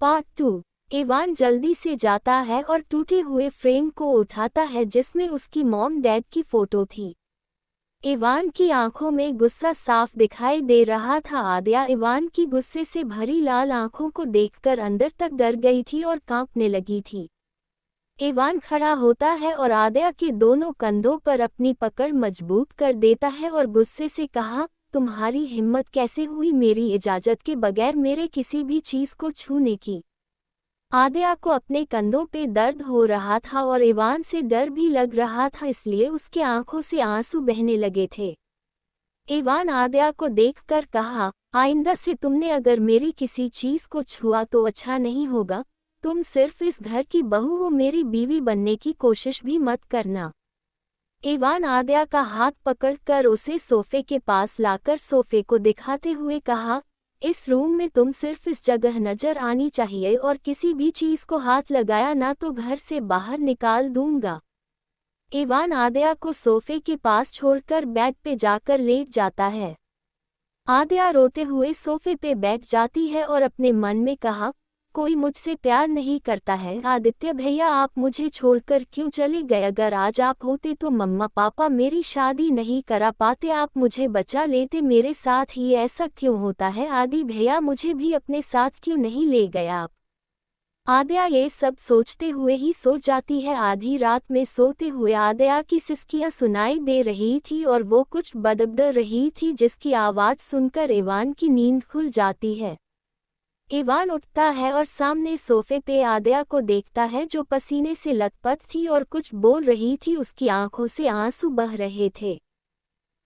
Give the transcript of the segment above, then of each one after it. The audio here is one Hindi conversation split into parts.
पार्ट 2। इवान जल्दी से जाता है और टूटे हुए फ्रेम को उठाता है जिसमें उसकी मॉम डैड की फोटो थी। इवान की आंखों में गुस्सा साफ दिखाई दे रहा था। आद्या इवान की गुस्से से भरी लाल आंखों को देखकर अंदर तक डर गई थी और कांपने लगी थी। इवान खड़ा होता है और आद्या के दोनों कंधों पर अपनी पकड़ मजबूत कर देता है और गुस्से से कहा, तुम्हारी हिम्मत कैसे हुई मेरी इजाजत के बगैर मेरे किसी भी चीज को छूने की। आद्या को अपने कंधों पे दर्द हो रहा था और इवान से डर भी लग रहा था, इसलिए उसके आंखों से आंसू बहने लगे थे। इवान आद्या को देखकर कहा, आइंदा से तुमने अगर मेरी किसी चीज को छुआ तो अच्छा नहीं होगा। तुम सिर्फ इस घर की बहू हो, मेरी बीवी बनने की कोशिश भी मत करना। इवान आद्या का हाथ पकड़कर उसे सोफे के पास लाकर सोफे को दिखाते हुए कहा, इस रूम में तुम सिर्फ इस जगह नजर आनी चाहिए और किसी भी चीज को हाथ लगाया ना तो घर से बाहर निकाल दूंगा। इवान आद्या को सोफे के पास छोड़कर बेड पे जाकर लेट जाता है। आद्या रोते हुए सोफे पे बैठ जाती है और अपने मन में कहा, कोई मुझसे प्यार नहीं करता है। आदित्य भैया, आप मुझे छोड़कर क्यों चले गए? अगर आज आप होते तो मम्मा पापा मेरी शादी नहीं करा पाते, आप मुझे बचा लेते। मेरे साथ ही ऐसा क्यों होता है? आदि भैया, मुझे भी अपने साथ क्यों नहीं ले गया आप? आद्या ये सब सोचते हुए ही सो जाती है। आधी रात में सोते हुए आद्या की सिसकियां सुनाई दे रही थी और वो कुछ बदबद रही थी जिसकी आवाज सुनकर इवान की नींद खुल जाती है। इवान उठता है और सामने सोफे पे आद्या को देखता है जो पसीने से लथपथ थी और कुछ बोल रही थी। उसकी आंखों से आंसू बह रहे थे।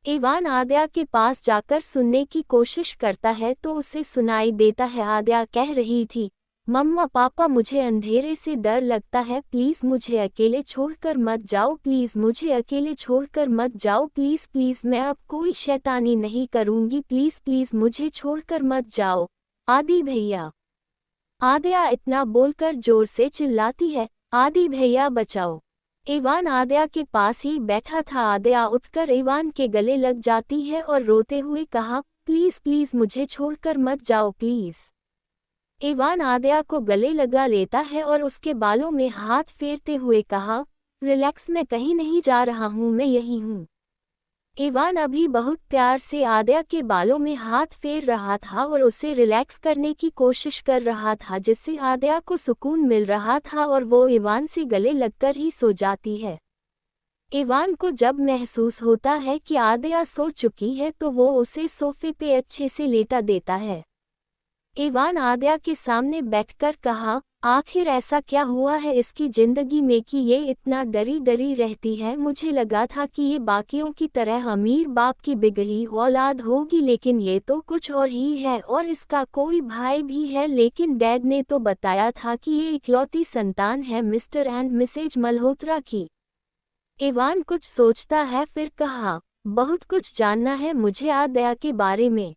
इवान आद्या के पास जाकर सुनने की कोशिश करता है तो उसे सुनाई देता है। आद्या कह रही थी, मम्मा पापा मुझे अंधेरे से डर लगता है, प्लीज़ मुझे अकेले छोड़कर मत जाओ, प्लीज़ मुझे अकेले छोड़कर मत जाओ, प्लीज़ प्लीज़ मैं अब कोई शैतानी नहीं करूँगी, प्लीज़ प्लीज़ मुझे छोड़कर मत जाओ आदि भैया। आद्या इतना बोलकर जोर से चिल्लाती है, आदि भैया बचाओ। इवान आद्या के पास ही बैठा था। आद्या उठकर इवान के गले लग जाती है और रोते हुए कहा, प्लीज़ प्लीज़ मुझे छोड़कर मत जाओ प्लीज़। इवान आद्या को गले लगा लेता है और उसके बालों में हाथ फेरते हुए कहा, रिलैक्स, मैं कहीं नहीं जा रहा हूँ, मैं यही हूँ। इवान अभी बहुत प्यार से आद्या के बालों में हाथ फेर रहा था और उसे रिलैक्स करने की कोशिश कर रहा था जिससे आद्या को सुकून मिल रहा था और वो इवान से गले लगकर ही सो जाती है। इवान को जब महसूस होता है कि आद्या सो चुकी है तो वो उसे सोफे पे अच्छे से लेटा देता है। इवान आद्या के सामने बैठकर कहा, आखिर ऐसा क्या हुआ है इसकी जिंदगी में कि ये इतना डरी डरी रहती है? मुझे लगा था कि ये बाकियों की तरह अमीर बाप की बिगड़ी औलाद होगी, लेकिन ये तो कुछ और ही है। और इसका कोई भाई भी है, लेकिन डैड ने तो बताया था कि ये इकलौती संतान है मिस्टर एंड मिसेज मल्होत्रा की। इवान कुछ सोचता है फिर कहा, बहुत कुछ जानना है मुझे आद्या के बारे में।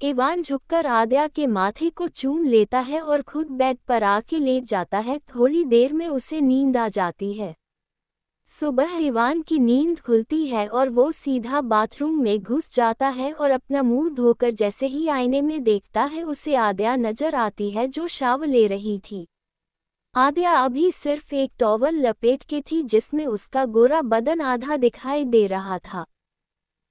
इवान झुककर आद्या के माथे को चूम लेता है और खुद बेड पर आके लेट जाता है। थोड़ी देर में उसे नींद आ जाती है। सुबह इवान की नींद खुलती है और वो सीधा बाथरूम में घुस जाता है और अपना मुंह धोकर जैसे ही आईने में देखता है उसे आद्या नजर आती है जो शावर ले रही थी। आद्या अभी सिर्फ एक टॉवल लपेट के थी जिसमें उसका गोरा बदन आधा दिखाई दे रहा था।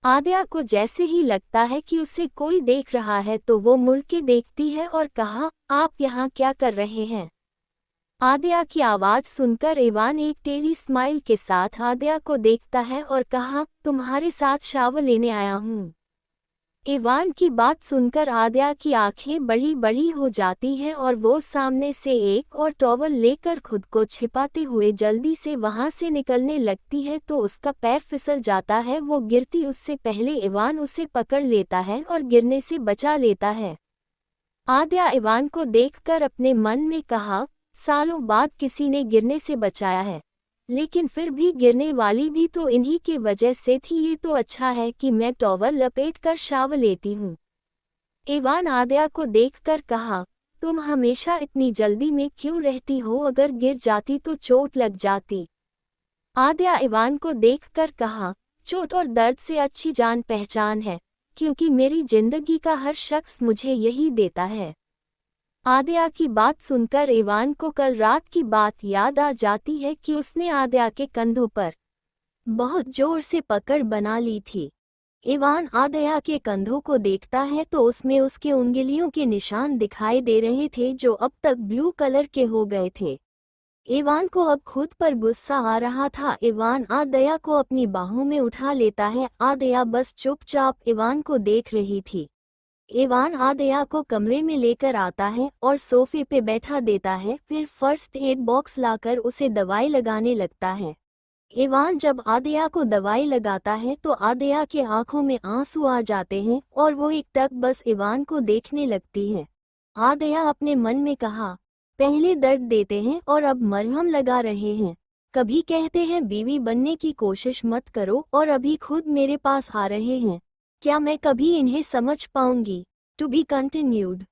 आद्या को जैसे ही लगता है कि उसे कोई देख रहा है तो वो मुड़ के देखती है और कहा, आप यहाँ क्या कर रहे हैं? आद्या की आवाज़ सुनकर इवान एक टेढ़ी स्माइल के साथ आद्या को देखता है और कहा, तुम्हारे साथ शावर लेने आया हूँ। इवान की बात सुनकर आद्या की आंखें बड़ी बड़ी हो जाती हैं और वो सामने से एक और टॉवल लेकर खुद को छिपाते हुए जल्दी से वहां से निकलने लगती है तो उसका पैर फिसल जाता है। वो गिरती उससे पहले इवान उसे पकड़ लेता है और गिरने से बचा लेता है। आद्या इवान को देखकर अपने मन में कहा, सालों बाद किसी ने गिरने से बचाया है, लेकिन फिर भी गिरने वाली भी तो इन्हीं के वजह से थी। ये तो अच्छा है कि मैं टॉवल लपेटकर शावर लेती हूँ। इवान आद्या को देखकर कहा, तुम हमेशा इतनी जल्दी में क्यों रहती हो? अगर गिर जाती तो चोट लग जाती। आद्या इवान को देखकर कहा, चोट और दर्द से अच्छी जान पहचान है, क्योंकि मेरी जिंदगी का हर शख्स मुझे यही देता है। आद्या की बात सुनकर इवान को कल रात की बात याद आ जाती है कि उसने आद्या के कंधों पर बहुत जोर से पकड़ बना ली थी। इवान आद्या के कंधों को देखता है तो उसमें उसके उंगलियों के निशान दिखाई दे रहे थे जो अब तक ब्लू कलर के हो गए थे। इवान को अब खुद पर गुस्सा आ रहा था। इवान आद्या को अपनी बाहों में उठा लेता है। आद्या बस चुपचाप इवान को देख रही थी। इवान आद्या को कमरे में लेकर आता है और सोफे पे बैठा देता है, फिर फर्स्ट एड बॉक्स लाकर उसे दवाई लगाने लगता है। इवान जब आद्या को दवाई लगाता है तो आद्या के आंखों में आंसू आ जाते हैं और वो एकटक बस इवान को देखने लगती है। आद्या अपने मन में कहा, पहले दर्द देते हैं और अब मरहम लगा रहे हैं। कभी कहते हैं बीवी बनने की कोशिश मत करो और अभी खुद मेरे पास आ रहे हैं। क्या मैं कभी इन्हें समझ पाऊंगी? To be continued.